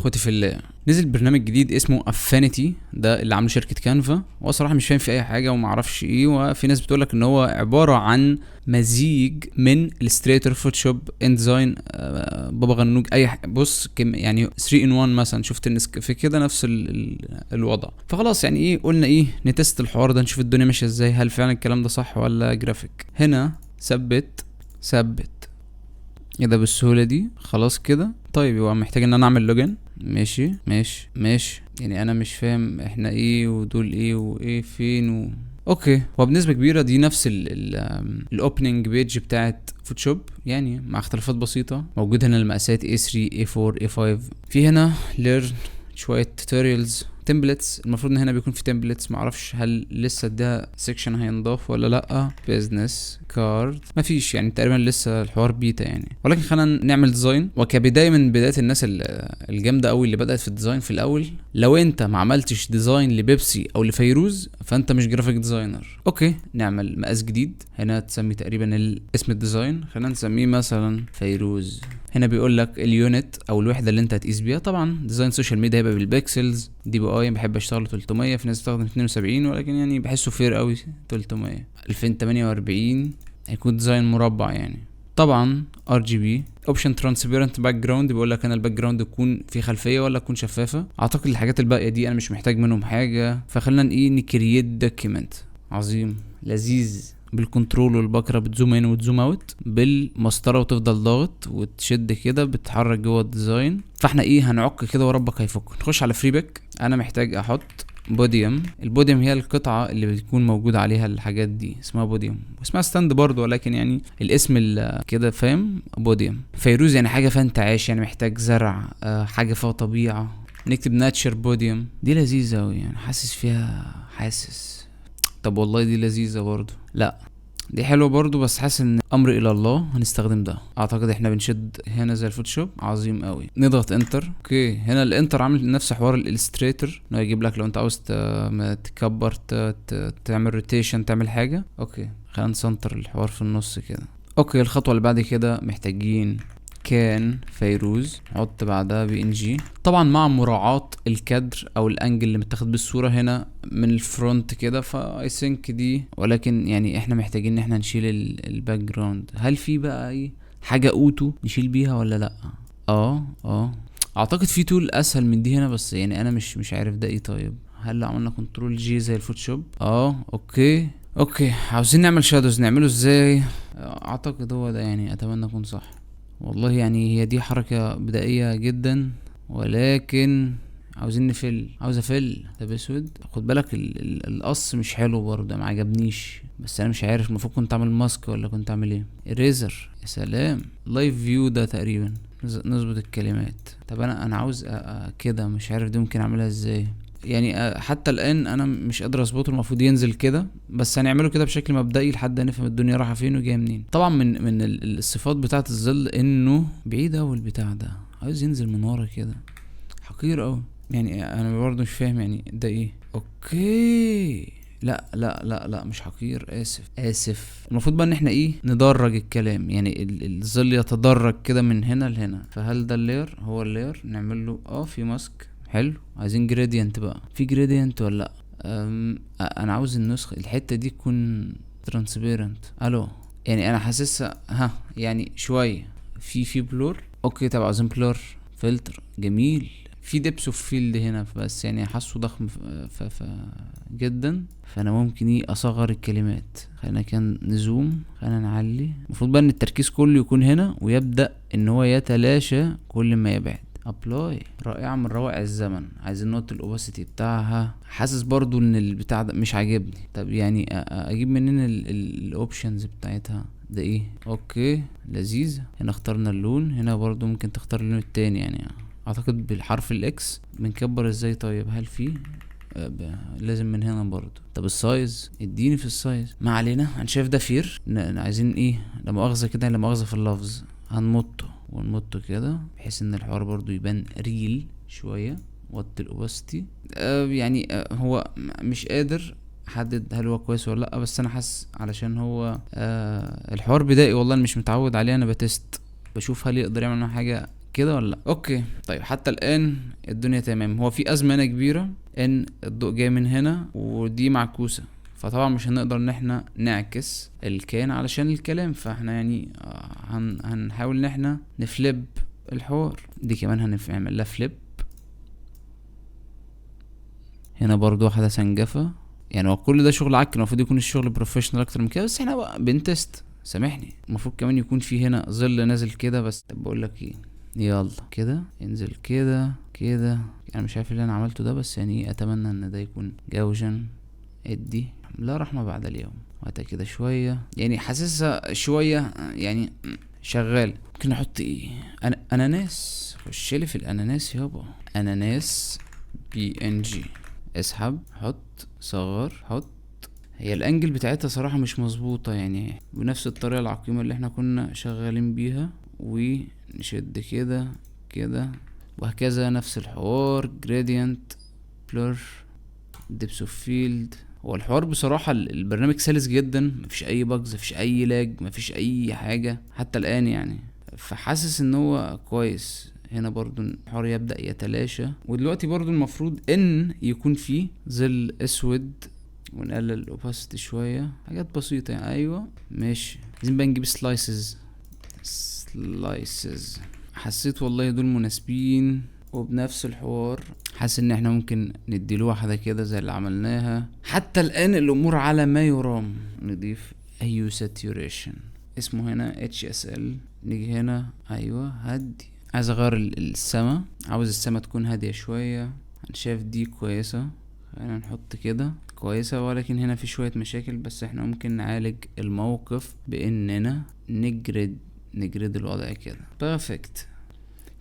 اخواتي في الله، نزل برنامج جديد اسمه افينيتي، ده اللي عامله شركه كانفا، وصراحه مش فاهم في اي حاجه وما اعرفش ايه. وفي ناس بتقولك ان هو عباره عن مزيج من الستريتور، فوتوشوب، انديزاين، بابا غنوج، اي بص يعني 3 in 1 مثلا. شفت الناس في كده نفس الوضع. فخلاص يعني ايه، قلنا ايه، نتست الحوار ده، نشوف الدنيا ماشيه ازاي، هل فعلا الكلام ده صح ولا جرافيك. هنا ثبت ايه ده بالسهوله دي؟ خلاص كده. طيب هو محتاج ان انا اعمل لوجن. ماشي يعني انا مش فاهم احنا ايه ودول ايه وايه فين اوكي. هو بنسبه كبيره دي نفس الاوبننج بيج بتاعت فوتوشوب، يعني مع اختلافات بسيطه. موجود هنا المقاسات A3 A4 A5. في هنا ليرن شويه توتوريالز، تمبلتس. المفروض ان هنا بيكون في تمبلتس، معرفش هل لسه ده سيكشن هينضاف ولا لا. بيزنس كارد مفيش، يعني تقريبا لسه الحوار بيتا يعني. ولكن خلينا نعمل ديزاين. وكبدايه من بدايه الناس الجامده قوي اللي بدات في الديزاين في الاول، لو انت ما عملتش ديزاين لبيبسي او لفيروز فانت مش جرافيك ديزاينر. اوكي، نعمل مقاس جديد. هنا تسمي تقريبا اسم الديزاين، خلينا نسميه مثلا فيروز. هنا بيقول لك اليونت او الوحده اللي انت هتقيس بيها. طبعا ديزاين سوشيال ميديا هيبقى بالبكسلز. دي بي اي بحب اشتغل 300، في ناس بتستخدم 72، ولكن يعني بحسه فير قوي 300. 2048 هيكون ديزاين مربع يعني. طبعا ار جي بي اوبشن ترانسبيرنت باك جراوند، بيقول لك انا الباك جراوند يكون في خلفيه ولا تكون شفافه. اعتقد الحاجات الباقيه دي انا مش محتاج منهم حاجه. فخلينا ايه، نكرييت دوكيمنت. عظيم لذيذ. بالكنترول والبكره بتزوم ان وتزوم اوت، بالمسطره وتفضل ضاغط وتشد كده بتحرك جوه الديزاين. فاحنا ايه، هنعك كده وربك هيفك. نخش على فري باك. انا محتاج احط بوديوم. البوديوم هي القطعه اللي بتكون موجود عليها الحاجات دي، اسمها بوديوم، واسمها ستاند برضو، ولكن يعني الاسم كده فاهم. بوديوم. فيروز يعني حاجه فيها انتعاش، يعني محتاج زرع، حاجه فيها طبيعه. نكتب ناتشر بوديوم. دي لذيذه قوي يعني، حاسس فيها طب والله دي لذيذة برضو. لا دي حلوة برضو، بس حاسس ان امر الى الله هنستخدم ده. اعتقد احنا بنشد هنا زي الفوتوشوب. عظيم قوي. نضغط انتر. اوكي، هنا الانتر عامل نفس حوار الالستريتور، انه يجيب لك لو انت عاوز تكبر، تعمل روتيشن، تعمل حاجة. اوكي خلينا نسنتر الحوار في النص كده. اوكي الخطوة اللي بعد كده محتاجين كان فيروز، نحط بعدها بي ان جي، طبعا مع مراعاة الكادر او الانجل اللي متاخد بالصورة هنا من الفرونت كده. فاي ثينك دي، ولكن يعني احنا محتاجين ان احنا نشيل الباك جراوند. هل في بقى اي حاجة اوتو نشيل بيها ولا لا؟ اعتقد في تول اسهل من دي هنا، بس يعني انا مش عارف ده ايه. طيب هل لو عملنا كنترول جي زي الفوتوشوب؟ اوكي عاوزين نعمل شادوز، نعمله ازاي؟ اعتقد هو ده يعني، اتمنى اكون صح. والله يعني هي دي حركة بدائية جدا، ولكن عاوزين عاوز افل. طب اسود، خد بالك القص مش حلو برضه، ما عجبنيش. بس انا مش عارف المفروض كنت اعمل ماسك ولا كنت اعمل ايه. اريزر. يا سلام، لايف فيو ده تقريبا. نظبط الكلمات. طب انا عاوز كده، مش عارف دي ممكن اعملها ازاي يعني. حتى الان انا مش قادر اظبطه. المفروض ينزل كده، بس هنعمله كده بشكل مبدئي لحد نفهم الدنيا رايحه فين وجايه منين. طبعا من الصفات بتاعه الظل انه بعيد اوي البتاع ده، عاوز ينزل من ورا كده. حقير اوي يعني. انا برضه مش فاهم يعني ده ايه. اوكي لا مش حقير، اسف. المفروض بقى ان احنا ايه، ندرج الكلام، يعني الظل يتدرج كده من هنا لهنا. فهل ده اللير؟ هو اللير نعمل له في ماسك. حلو. عايزين جريدينت بقى. في جريدينت ولا لا؟ انا عاوز النسخة الحتة دي تكون ترانسبيرنت. الو يعني انا حاسسها يعني شوية في بلور. اوكي طب عاوزين بلور. فلتر جميل. في ديبس اوف فيلد هنا، بس يعني حاسه ضخم جدا. فانا ممكن اصغر الكلمات. خلينا كان نزوم، خلينا نعلي. المفروض بقى ان التركيز كله يكون هنا، ويبدأ ان هو يتلاشى كل ما يبعد. ابلاي. رائعة من روائع الزمن. عايزين نوت الاوباسيتي بتاعها. حاسس برضو ان البتاع ده مش عاجبني. طب يعني اجيب منين الاوبشنز بتاعتها؟ ده ايه؟ اوكي لذيذ. هنا اخترنا اللون. هنا برضو ممكن تختار اللون التاني يعني. اعتقد بالحرف الاكس. بنكبر ازاي؟ طيب هل في لازم من هنا برضو؟ طب السايز، اديني في السايز. ما علينا. انا شايف ده فير. عايزين ايه، لا مؤاخذة كده، لا مؤاخذة في اللفظ، ونمطه كده بحيث ان الحوار برضو يبان ريل شوية. وطي الاوباسيتي. يعني هو مش قادر احدد هل هو كويس ولا لا، بس انا حاسس علشان هو الحوار بدائي. والله انا مش متعود عليه. انا بتست بشوف هل يقدر يعمل معاه حاجة كده ولا لا؟ اوكي طيب حتى الان الدنيا تمام. هو في ازمه هنا كبيره ان الضوء جاي من هنا ودي معكوسه، فطبعا مش هنقدر ان احنا نعكس الكائن علشان الكلام، فاحنا يعني هنحاول ان احنا نفلب الحوار. دي كمان هنعمل لها فليب. هنا برضو واحدة سنجفة. يعني هو كل ده شغل عك، المفروض يكون الشغل بروفيشنال اكتر من كده، بس احنا بقى بنتست سامحني. المفروض كمان يكون في هنا ظل نازل كده، بس طب بقول لك ايه، يلا كده انزل كده كده. انا مش عارف اللي انا عملته ده، بس يعني اتمنى ان ده يكون جوجا. ادي لا رحمة بعد اليوم. وقتها كده شوية، يعني حاسسها شوية يعني شغال. ممكن نحط ايه؟ اناناس. خشلي في الاناناس يابا. اناناس PNG. اسحب، حط، صغر، حط. هي الانجل بتاعتها صراحة مش مظبوطة، يعني بنفس الطريقة العقيمة اللي احنا كنا شغالين بيها، ونشد كده كده وهكذا. نفس الحوار. gradient blur depth of field. هو الحوار بصراحة البرنامج سلس جدا، مفيش اي باجز، مفيش اي لاج، مفيش اي حاجة حتى الان يعني، فحاسس ان هو كويس. هنا برضو الحوار يبدأ يتلاشى، ودلوقتي برضو المفروض ان يكون فيه ظل اسود، ونقلل الاوباسيتي شوية، حاجات بسيطة يعني. ايوه ماشي. عايزين بقى نجيب سلايسز. حسيت والله دول مناسبين، وبنفس الحوار حاسس ان احنا ممكن نديله واحدة كده زي اللي عملناها. حتى الان الامور على ما يرام. نضيف ايو ساتوريشن، اسمه هنا HSL. نيجي هنا ايوه هدي. عايز اغير السما، عاوز السما تكون هادية شوية. انا شايف دي كويسة، خلينا نحط كده كويسة، ولكن هنا في شوية مشاكل، بس احنا ممكن نعالج الموقف باننا نجرد الوضع كده. بيرفكت.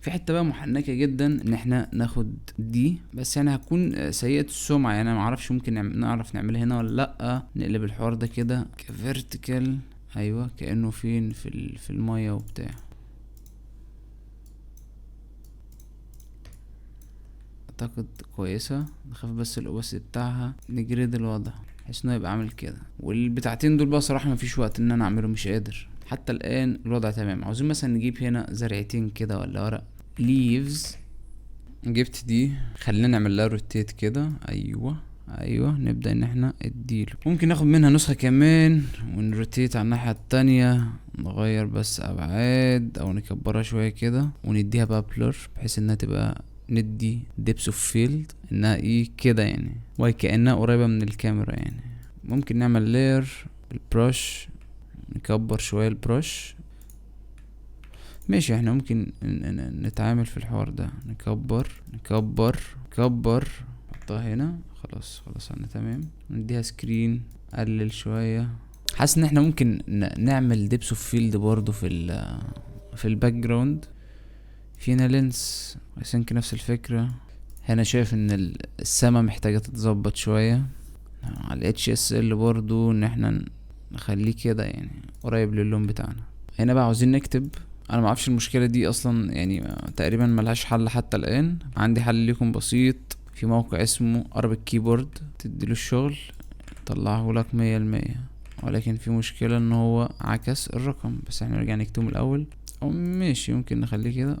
في حته بقى محنكه جدا ان احنا ناخد دي، بس يعني هتكون سيئه السمعه، يعني انا معرفش ممكن نعرف نعملها هنا ولا لا. نقلب الحوار ده كده كفيرتيكال. ايوه كانه فين في الميه وبتاع. اعتقد كويسه. نخاف بس الاوباسيتي بتاعها، نجرد الوضع بحيث انه يبقى عامل كده. والبتاعتين دول بقى صراحه مفيش وقت ان انا اعمله، مش قادر. حتى الان الوضع تمام. عاوزين مثلا نجيب هنا زرعتين كده ولا ورق leaves. جبت دي، خلينا نعمل لها روتيت كده. ايوه نبدأ ان احنا اديله. ممكن ناخد منها نسخة كمان ونروتيت على الناحية التانية، نغير بس ابعاد او نكبرها شوية كده، ونديها بقى بلور بحيث انها تبقى ندي depth of field انها ايه كده يعني، وكأنها قريبة من الكاميرا يعني. ممكن نعمل layer البروش، نكبر شوية البروش. ماشي، احنا ممكن نتعامل في الحوار ده. نكبر نحطها هنا. خلاص انا تمام. نديها سكرين، قلل شوية. حاسس ان احنا ممكن نعمل ديبس اوف فيلد برضو في الباك جراوند. فينا لينس عشان نفس الفكرة. هنا شايف ان السما محتاجة تتظبط شوية على HSL برضو، ان احنا نخليه كده يعني قريب للون بتاعنا. هنا بقى عاوزين نكتب. انا ما اعرفش المشكله دي اصلا يعني تقريبا ملهاش حل حتى الان. عندي حل ليكم بسيط في موقع اسمه Arabic Keyboard، تديله الشغل طلعه لك 100%، ولكن في مشكله ان هو عكس الرقم. بس احنا نرجع نكتبه من الاول. او ماشي ممكن نخليه كده.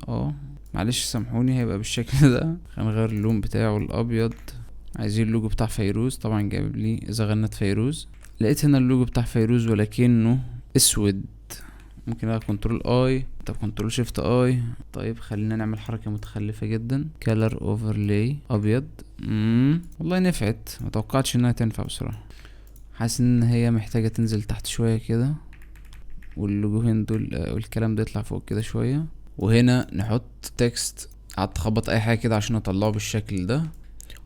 معلش سامحوني، هيبقى بالشكل ده. هنغير اللون بتاعه الابيض. عايزين اللوجو بتاع فيروز، طبعا جايب لي اذا غنت فيروز. لقيت هنا اللوجو بتاع فيروز ولكنه اسود. ممكن بقى كنترول اي، طب كنترول شيفت اي. طيب خلينا نعمل حركة متخلفة جدا. كالر اوفرلاي ابيض. والله نفعت، متوقعتش انها تنفع بصراحة. حاسس ان هي محتاجة تنزل تحت شوية كده، واللوجوهين دول والكلام ده يطلع فوق كده شوية. وهنا نحط تكست. قعدت اخبط اي حاجة كده عشان اطلعه بالشكل ده.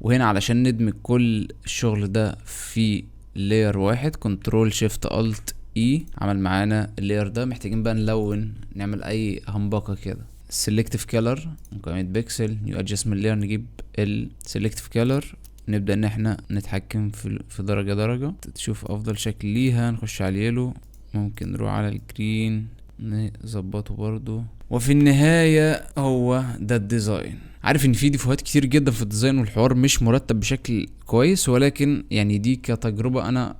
وهنا علشان ندمج كل الشغل ده في لاير واحد، كنترول شيفت الت اي، عمل معانا اللاير ده. محتاجين بقى نلون، نعمل اي همبكه كده. سيلكتيف كلر، مقاومة بيكسل، نيو ادجستمنت لاير، نجيب السيلكتيف كلر. نبدا ان احنا نتحكم في درجه تشوف افضل شكل ليها. نخش على اليلو، ممكن نروح على الجرين نظبطه برضو. وفي النهاية هو ده الديزاين. عارف ان في ديفوهات كتير جدا في الديزاين، والحوار مش مرتب بشكل كويس، ولكن يعني دي كتجربة انا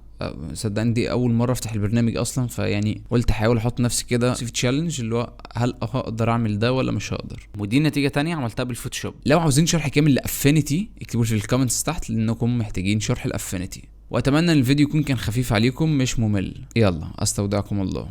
صدقني دي اول مره افتح البرنامج اصلا، فيعني قلت احاول احط نفسي كده في تشالنج اللي هو هل هقدر اعمل ده ولا مش هقدر. ودي نتيجه تانية عملتها بالفوتوشوب. لو عاوزين شرح كامل لافينيتي اكتبوا في الكومنتس تحت لانكم محتاجين شرح الافينيتي. واتمنى ان الفيديو يكون كان خفيف عليكم مش ممل. يلا استودعكم الله.